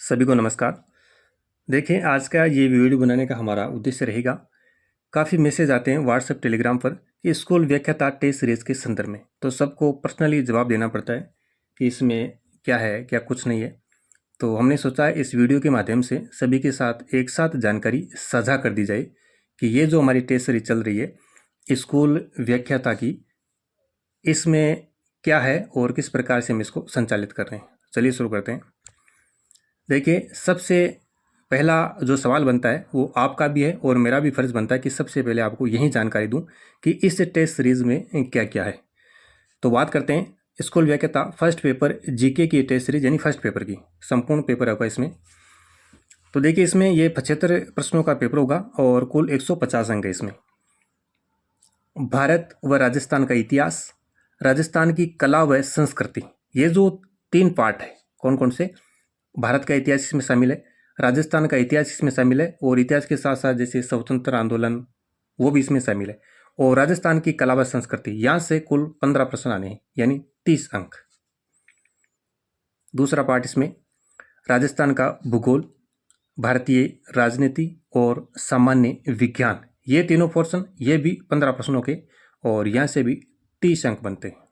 सभी को नमस्कार। देखें, आज का ये वीडियो बनाने का हमारा उद्देश्य रहेगा। काफ़ी मैसेज आते हैं व्हाट्सएप टेलीग्राम पर कि स्कूल व्याख्याता टेस्ट सीरीज के संदर्भ में, तो सबको पर्सनली जवाब देना पड़ता है कि इसमें क्या है, क्या कुछ नहीं है। तो हमने सोचा इस वीडियो के माध्यम से सभी के साथ एक साथ जानकारी साझा कर दी जाए कि ये जो हमारी टेस्ट सीरीज चल रही है स्कूल व्याख्याता की, इसमें क्या है और किस प्रकार से हम इसको संचालित कर रहे हैं। चलिए शुरू करते हैं। देखिए, सबसे पहला जो सवाल बनता है वो आपका भी है और मेरा भी फर्ज बनता है कि सबसे पहले आपको यही जानकारी दूं कि इस टेस्ट सीरीज में क्या क्या है। तो बात करते हैं स्कूल व्याख्याता फर्स्ट पेपर जीके की टेस्ट सीरीज, यानी फर्स्ट पेपर की संपूर्ण पेपर होगा इसमें। तो देखिए, इसमें ये 75 प्रश्नों का पेपर होगा और कुल 150 अंक है इसमें। भारत व राजस्थान का इतिहास, राजस्थान की कला व संस्कृति, ये जो 3 पार्ट है, कौन कौन से, भारत का इतिहास इसमें शामिल है, राजस्थान का इतिहास इसमें शामिल है और इतिहास के साथ साथ जैसे स्वतंत्र आंदोलन वो भी इसमें शामिल है, और राजस्थान की कला व संस्कृति, यहाँ से कुल 15 प्रश्न आने हैं, यानी 30 अंक। दूसरा पार्ट इसमें राजस्थान का भूगोल, भारतीय राजनीति और सामान्य विज्ञान, ये तीनों पोर्शन, ये भी 15 प्रश्नों के और यहाँ से भी 30 अंक बनते हैं।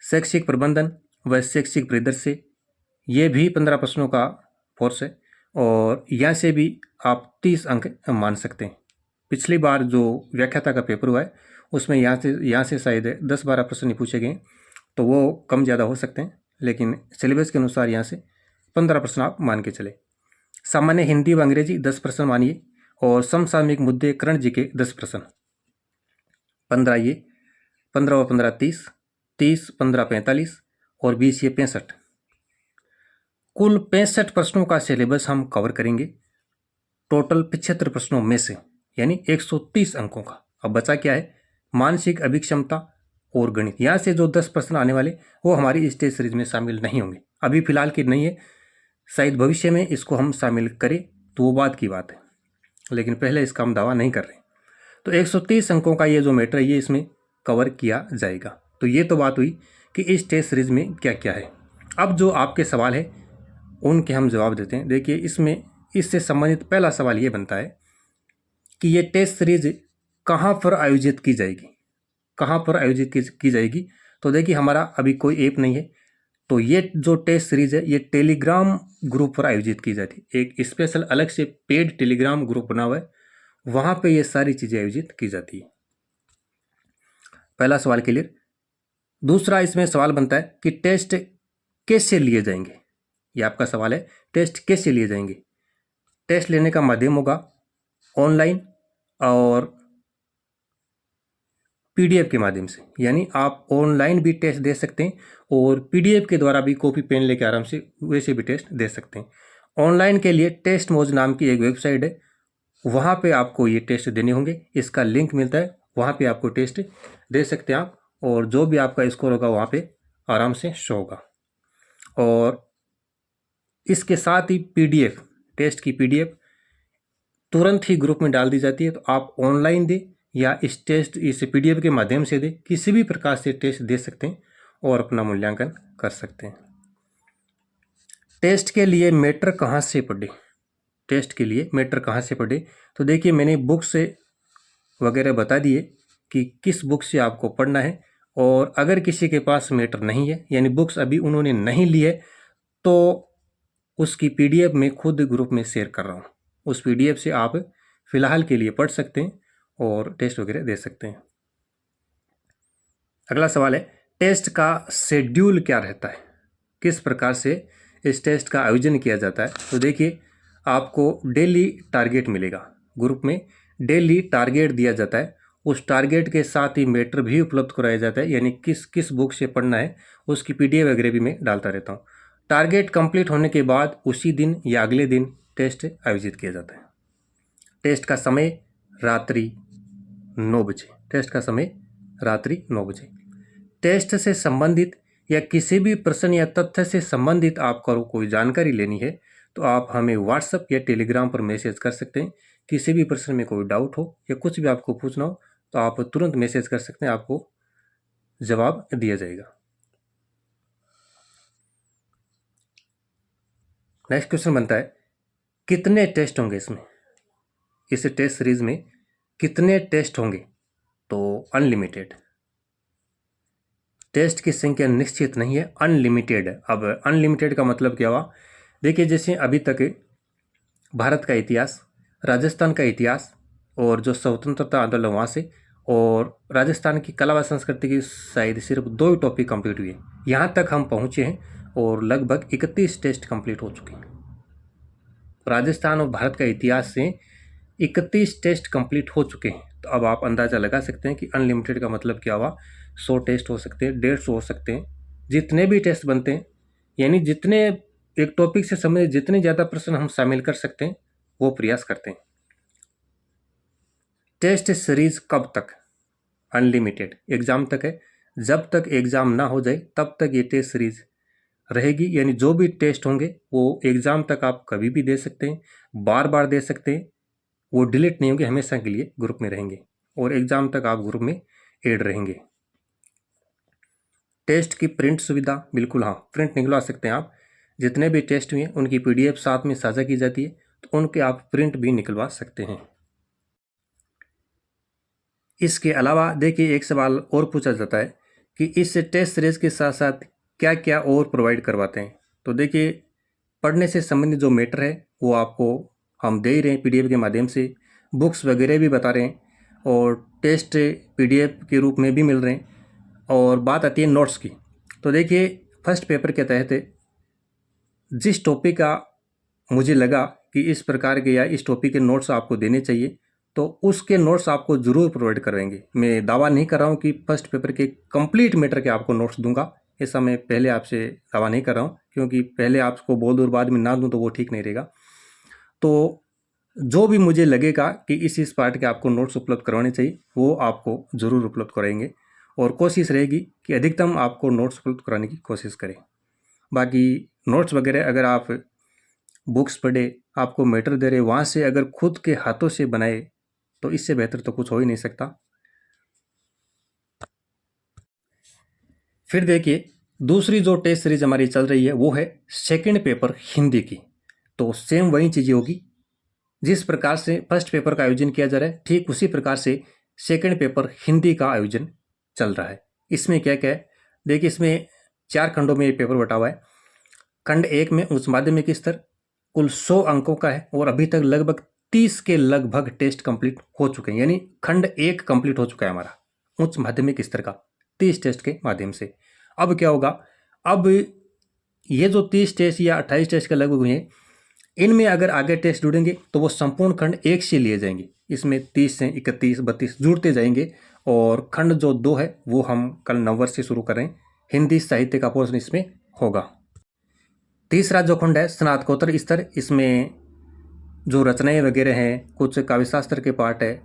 शैक्षिक प्रबंधन व शैक्षिक परिदृश्य, ये भी 15 प्रश्नों का कोर्स है और यहाँ से भी आप 30 अंक मान सकते हैं। पिछली बार जो व्याख्याता का पेपर हुआ है उसमें यहाँ से शायद 10-12 प्रश्न ही पूछे गए, तो वो कम ज़्यादा हो सकते हैं, लेकिन सिलेबस के अनुसार यहाँ से 15 प्रश्न आप मान के चले। सामान्य हिंदी व अंग्रेजी 10 प्रश्न मानिए और समसामयिक मुद्दे करण जी के 10 प्रश्न, 15 ये, 15 व 15 30, 30 15 45 और 20 ये 65। कुल 65 प्रश्नों का सिलेबस हम कवर करेंगे टोटल 75 प्रश्नों में से, यानी 130 अंकों का। अब बचा क्या है, मानसिक अभिक्षमता और गणित। यहाँ से जो 10 प्रश्न आने वाले वो हमारी इस टेस्ट सीरीज में शामिल नहीं होंगे, अभी फिलहाल की नहीं है, शायद भविष्य में इसको हम शामिल करें तो वो बात की बात है, लेकिन पहले इसका हम दावा नहीं कर रहे। तो 130 अंकों का ये जो मैटर है ये इसमें कवर किया जाएगा। तो ये तो बात हुई कि इस टेस्ट सीरीज में क्या क्या है। अब जो आपके सवाल है उनके हम जवाब देते हैं। देखिए, इसमें इससे संबंधित पहला सवाल ये बनता है कि ये टेस्ट सीरीज कहाँ पर आयोजित की जाएगी, कहाँ पर आयोजित की जाएगी। तो देखिए, हमारा अभी कोई ऐप नहीं है, तो ये जो टेस्ट सीरीज है ये टेलीग्राम ग्रुप पर आयोजित की जाती है। एक स्पेशल अलग से पेड टेलीग्राम ग्रुप बना हुआ है, वहाँ पे ये सारी चीज़ें आयोजित की जाती है। पहला सवाल क्लियर। दूसरा इसमें सवाल बनता है कि टेस्ट कैसे लिए जाएंगे। ये आपका सवाल है, टेस्ट कैसे लिए जाएंगे। टेस्ट लेने का माध्यम होगा ऑनलाइन और पीडीएफ के माध्यम से, यानी आप ऑनलाइन भी टेस्ट दे सकते हैं और पीडीएफ के द्वारा भी कॉपी पेन लेके आराम से वैसे भी टेस्ट दे सकते हैं। ऑनलाइन के लिए टेस्ट मौज नाम की एक वेबसाइट है, वहाँ पे आपको ये टेस्ट देने होंगे, इसका लिंक मिलता है, वहाँ पे आपको टेस्ट दे सकते हैं आप, और जो भी आपका स्कोर होगा वहाँ पे आराम से शो होगा। और इसके साथ ही पीडीएफ, टेस्ट की पीडीएफ तुरंत ही ग्रुप में डाल दी जाती है, तो आप ऑनलाइन दें या इस पीडीएफ के माध्यम से दें, किसी भी प्रकार से टेस्ट दे सकते हैं और अपना मूल्यांकन कर सकते हैं। टेस्ट के लिए मैटर कहाँ से पढ़े, टेस्ट के लिए मैटर कहाँ से पढ़े। तो देखिए, मैंने बुक से वगैरह बता दिए कि किस बुक से आपको पढ़ना है, और अगर किसी के पास मैटर नहीं है, यानी बुक्स अभी उन्होंने नहीं ली है, तो उसकी पीडीएफ मैं खुद ग्रुप में शेयर कर रहा हूँ, उस पीडीएफ से आप फिलहाल के लिए पढ़ सकते हैं और टेस्ट वगैरह दे सकते हैं। अगला सवाल है, टेस्ट का शेड्यूल क्या रहता है, किस प्रकार से इस टेस्ट का आयोजन किया जाता है। तो देखिए, आपको डेली टारगेट मिलेगा, ग्रुप में डेली टारगेट दिया जाता है, उस टारगेट के साथ ही मैटर भी उपलब्ध कराया जाता है, यानी किस किस बुक से पढ़ना है उसकी पीडीएफ वगैरह भी मैं डालता रहता हूँ। टारगेट कंप्लीट होने के बाद उसी दिन या अगले दिन टेस्ट आयोजित किया जाता है। टेस्ट का समय रात्रि 9 बजे, टेस्ट का समय रात्रि 9 बजे। टेस्ट से संबंधित या किसी भी प्रश्न या तथ्य से संबंधित आपको कोई जानकारी लेनी है तो आप हमें व्हाट्सएप या टेलीग्राम पर मैसेज कर सकते हैं। किसी भी प्रश्न में कोई डाउट हो या कुछ भी आपको पूछना हो तो आप तुरंत मैसेज कर सकते हैं, आपको जवाब दिया जाएगा। नेक्स्ट क्वेश्चन बनता है कितने टेस्ट होंगे इसमें, इस टेस्ट सीरीज में कितने टेस्ट होंगे? तो अनलिमिटेड। टेस्ट की संख्या निश्चित नहीं है, अनलिमिटेड है। अब अनलिमिटेड का मतलब क्या हुआ? देखिए, जैसे अभी तक भारत का इतिहास, राजस्थान का इतिहास और जो स्वतंत्रता आंदोलन वहाँ से, और राजस्थान की कला व संस्कृति की शायद सिर्फ 2 ही टॉपिक कंप्लीट हुए। यहाँ तक हम पहुँचे हैं और लगभग 31 टेस्ट कंप्लीट हो चुके हैं। राजस्थान और भारत का इतिहास से 31 टेस्ट कंप्लीट हो चुके हैं। तो अब आप अंदाज़ा लगा सकते हैं कि अनलिमिटेड का मतलब क्या हुआ। 100 टेस्ट हो सकते हैं, 150 हो सकते हैं, जितने भी टेस्ट बनते हैं, यानी जितने एक टॉपिक से संबंधित जितने ज़्यादा प्रश्न हम शामिल कर सकते हैं वो प्रयास करते हैं। टेस्ट सीरीज कब तक? अनलिमिटेड, एग्ज़ाम तक है। जब तक एग्ज़ाम ना हो जाए तब तक ये टेस्ट सीरीज रहेगी, यानी जो भी टेस्ट होंगे वो एग्ज़ाम तक आप कभी भी दे सकते हैं, बार बार दे सकते हैं, वो डिलीट नहीं होंगे, हमेशा के लिए ग्रुप में रहेंगे और एग्ज़ाम तक आप ग्रुप में ऐड रहेंगे। टेस्ट की प्रिंट सुविधा, बिल्कुल हाँ, प्रिंट निकलवा सकते हैं आप। जितने भी टेस्ट हुए उनकी PDF साथ में साझा की जाती है, तो उनके आप प्रिंट भी निकलवा सकते हैं। इसके अलावा देखिए, एक सवाल और पूछा जाता है कि इस टेस्ट सीरीज के साथ साथ क्या क्या और प्रोवाइड करवाते हैं। तो देखिए, पढ़ने से संबंधित जो मैटर है वो आपको हम दे ही रहे हैं PDF के माध्यम से, बुक्स वगैरह भी बता रहे हैं और टेस्ट PDF के रूप में भी मिल रहे हैं। और बात आती है नोट्स की, तो देखिए फर्स्ट पेपर के तहत जिस टॉपिक का मुझे लगा कि इस प्रकार के या इस टॉपिक के नोट्स आपको देने चाहिए, तो उसके नोट्स आपको ज़रूर प्रोवाइड करवाएंगे। मैं दावा नहीं कर रहा हूँ कि फर्स्ट पेपर के कंप्लीट मैटर के आपको नोट्स दूंगा, ऐसा मैं पहले आपसे दावा नहीं कर रहा हूँ, क्योंकि पहले आपको बोल दूँ बाद में ना दूँ तो वो ठीक नहीं रहेगा। तो जो भी मुझे लगेगा कि इस पार्ट के आपको नोट्स उपलब्ध करवाने चाहिए वो आपको ज़रूर उपलब्ध कराएंगे और कोशिश रहेगी कि अधिकतम आपको नोट्स उपलब्ध कराने की कोशिश करें। बाकी नोट्स वगैरह अगर आप बुक्स पढ़े, आपको मैटर दे रहे, वहाँ से अगर खुद के हाथों से बनाए तो इससे बेहतर तो कुछ हो ही नहीं सकता। फिर देखिए, दूसरी जो टेस्ट सीरीज हमारी चल रही है वो है सेकंड पेपर हिंदी की। तो सेम वही चीज़ें होगी, जिस प्रकार से फर्स्ट पेपर का आयोजन किया जा रहा है ठीक उसी प्रकार से सेकंड पेपर हिंदी का आयोजन चल रहा है। इसमें क्या क्या है, देखिए इसमें 4 खंडों में ये पेपर बटा हुआ है। खंड 1 में उच्च माध्यमिक स्तर कुल 100 अंकों का है और अभी तक लगभग 30 के लगभग टेस्ट कंप्लीट हो चुके हैं, यानी खंड 1 कंप्लीट हो चुका है हमारा उच्च माध्यमिक स्तर का 30 टेस्ट के माध्यम से। अब क्या होगा, अब ये जो 30 टेस्ट या 28 टेस्ट के लगभग हुए हैं, इनमें अगर आगे टेस्ट जुड़ेंगे तो वो संपूर्ण खंड 1 से लिए जाएंगे। इसमें 30 से 31, 32 जुड़ते जाएंगे और खंड जो 2 है वो हम कल 9 वर्ष से शुरू करें। हिंदी साहित्य का पोर्शन इसमें होगा। तीसरा जो खंड है स्नातकोत्तर स्तर, इसमें जो रचनाएं वगैरह हैं, कुछ काव्यशास्त्र के पार्ट है।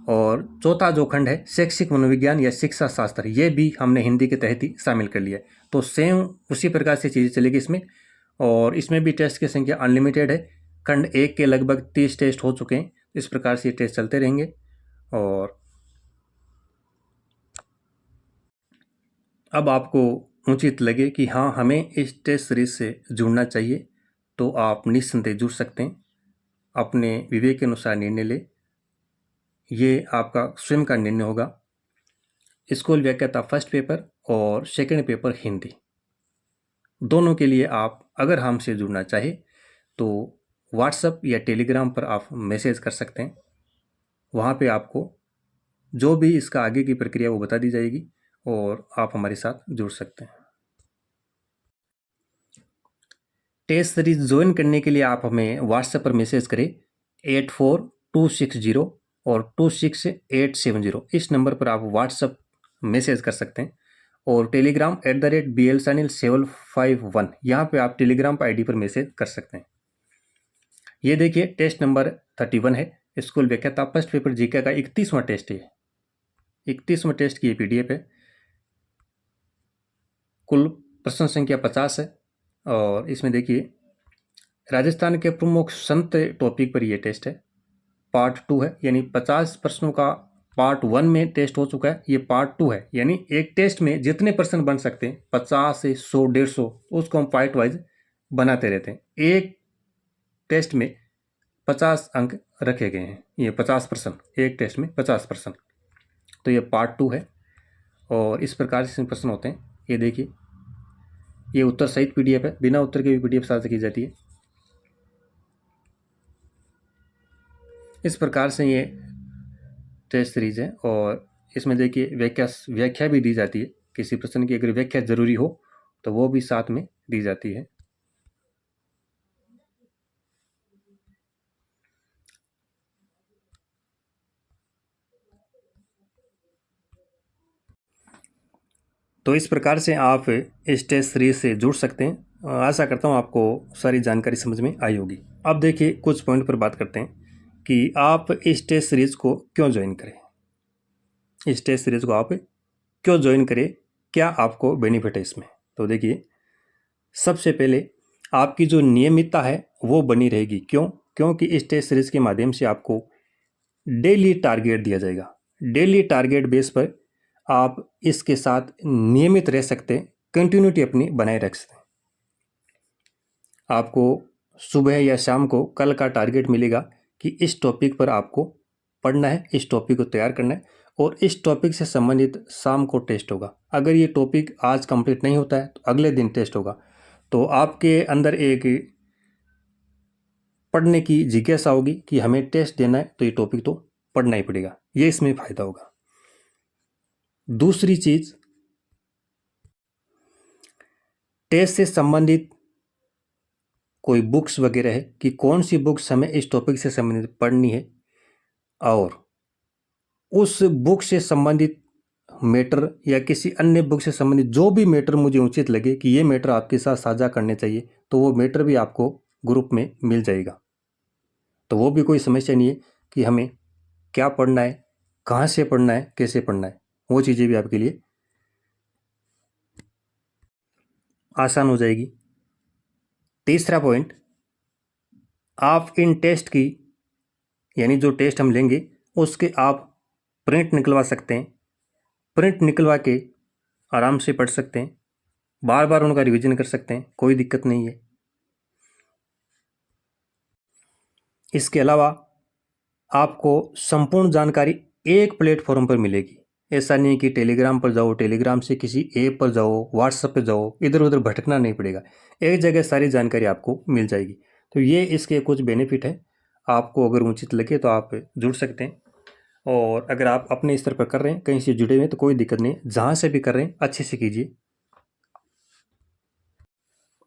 और चौथा जो खंड है शैक्षिक मनोविज्ञान या शिक्षा शास्त्र, ये भी हमने हिंदी के तहत ही शामिल कर लिया है। तो सेम उसी प्रकार से चीज़ें चलेगी इसमें, और इसमें भी टेस्ट की संख्या अनलिमिटेड है। खंड 1 के लगभग 30 टेस्ट हो चुके हैं, इस प्रकार से ये टेस्ट चलते रहेंगे। और अब आपको उचित लगे कि हाँ हमें इस टेस्ट सीरीज से जुड़ना चाहिए, तो आप निस्संदेह जुड़ सकते हैं। अपने विवेक के अनुसार निर्णय ले, ये आपका स्वयं का निर्णय होगा। स्कूल व्याख्याता फर्स्ट पेपर और सेकंड पेपर हिंदी, दोनों के लिए आप अगर हमसे जुड़ना चाहे तो व्हाट्सएप या टेलीग्राम पर आप मैसेज कर सकते हैं। वहाँ पे आपको जो भी इसका आगे की प्रक्रिया वो बता दी जाएगी और आप हमारे साथ जुड़ सकते हैं। टेस्ट सीरीज ज्वाइन करने के लिए आप हमें व्हाट्सएप पर मैसेज करें 84260 और 26870, इस नंबर पर आप व्हाट्सएप मैसेज कर सकते हैं। और टेलीग्राम @BLSanil751, यहाँ पे आप टेलीग्राम पर ID पर मैसेज कर सकते हैं। ये देखिए टेस्ट नंबर 31 है, स्कूल व्याख्याता फर्स्ट पेपर जीके का 31वां टेस्ट है। 31वां टेस्ट की PDF है। कुल प्रश्न संख्या 50 है और इसमें देखिए राजस्थान के प्रमुख संत टॉपिक पर यह टेस्ट है। पार्ट 2 है, यानी 50 प्रश्नों का पार्ट 1 में टेस्ट हो चुका है, ये पार्ट 2 है। यानी एक टेस्ट में जितने प्रश्न बन सकते हैं 50 से 100, 150, उसको हम पार्ट वाइज बनाते रहते हैं। एक टेस्ट में 50 अंक रखे गए हैं, ये 50%, एक टेस्ट में 50%। तो ये पार्ट 2 है और इस प्रकार से प्रश्न होते हैं। ये देखिए, ये उत्तर सहित PDF है, बिना उत्तर के भी PDF साझा की जाती है। इस प्रकार से ये टेस्ट सीरीज है और इसमें देखिए व्याख्या भी दी जाती है। किसी प्रश्न की अगर व्याख्या जरूरी हो तो वो भी साथ में दी जाती है। तो इस प्रकार से आप इस टेस्ट सीरीज से जुड़ सकते हैं। आशा करता हूँ आपको सारी जानकारी समझ में आई होगी। अब देखिए कुछ पॉइंट पर बात करते हैं कि आप इस टेस्ट सीरीज को क्यों ज्वाइन करें। इस टेस्ट सीरीज को आप क्यों ज्वाइन करें, क्या आपको बेनिफिट है इसमें। तो देखिए, सबसे पहले आपकी जो नियमितता है वो बनी रहेगी। क्यों? क्योंकि इस टेस्ट सीरीज के माध्यम से आपको डेली टारगेट दिया जाएगा। डेली टारगेट बेस पर आप इसके साथ नियमित रह सकते हैं, कंटिन्यूटी अपनी बनाए रख सकते हैं। आपको सुबह या शाम को कल का टारगेट मिलेगा कि इस टॉपिक पर आपको पढ़ना है, इस टॉपिक को तैयार करना है और इस टॉपिक से संबंधित शाम को टेस्ट होगा। अगर ये टॉपिक आज कंप्लीट नहीं होता है तो अगले दिन टेस्ट होगा। तो आपके अंदर एक पढ़ने की जिज्ञासा होगी कि हमें टेस्ट देना है तो ये टॉपिक तो पढ़ना ही पड़ेगा। ये इसमें फ़ायदा होगा। दूसरी चीज़, टेस्ट से संबंधित कोई बुक्स वगैरह है कि कौन सी बुक्स हमें इस टॉपिक से संबंधित पढ़नी है और उस बुक से संबंधित मैटर या किसी अन्य बुक से संबंधित जो भी मैटर मुझे उचित लगे कि ये मैटर आपके साथ साझा करने चाहिए, तो वो मैटर भी आपको ग्रुप में मिल जाएगा। तो वो भी कोई समस्या नहीं है कि हमें क्या पढ़ना है, कहाँ से पढ़ना है, कैसे पढ़ना है, वो चीज़ें भी आपके लिए आसान हो जाएगी। तीसरा पॉइंट, आप इन टेस्ट की यानी जो टेस्ट हम लेंगे उसके आप प्रिंट निकलवा सकते हैं। प्रिंट निकलवा के आराम से पढ़ सकते हैं, बार बार उनका रिवीजन कर सकते हैं, कोई दिक्कत नहीं है। इसके अलावा आपको संपूर्ण जानकारी एक प्लेटफॉर्म पर मिलेगी। ऐसा नहीं कि टेलीग्राम पर जाओ, टेलीग्राम से किसी ऐप पर जाओ, व्हाट्सएप पर जाओ, इधर उधर भटकना नहीं पड़ेगा। एक जगह सारी जानकारी आपको मिल जाएगी। तो ये इसके कुछ बेनिफिट है। आपको अगर उचित लगे तो आप जुड़ सकते हैं और अगर आप अपने स्तर पर कर रहे हैं, कहीं से जुड़े हुए हैं, तो कोई दिक्कत नहीं, जहाँ से भी कर रहे हैं अच्छे से कीजिए।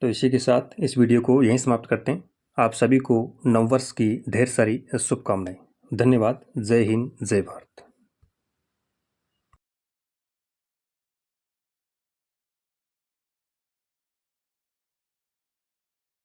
तो इसी के साथ इस वीडियो को यहीं समाप्त करते हैं। आप सभी को नववर्ष की ढेर सारी शुभकामनाएं। धन्यवाद। जय हिंद, जय भारत।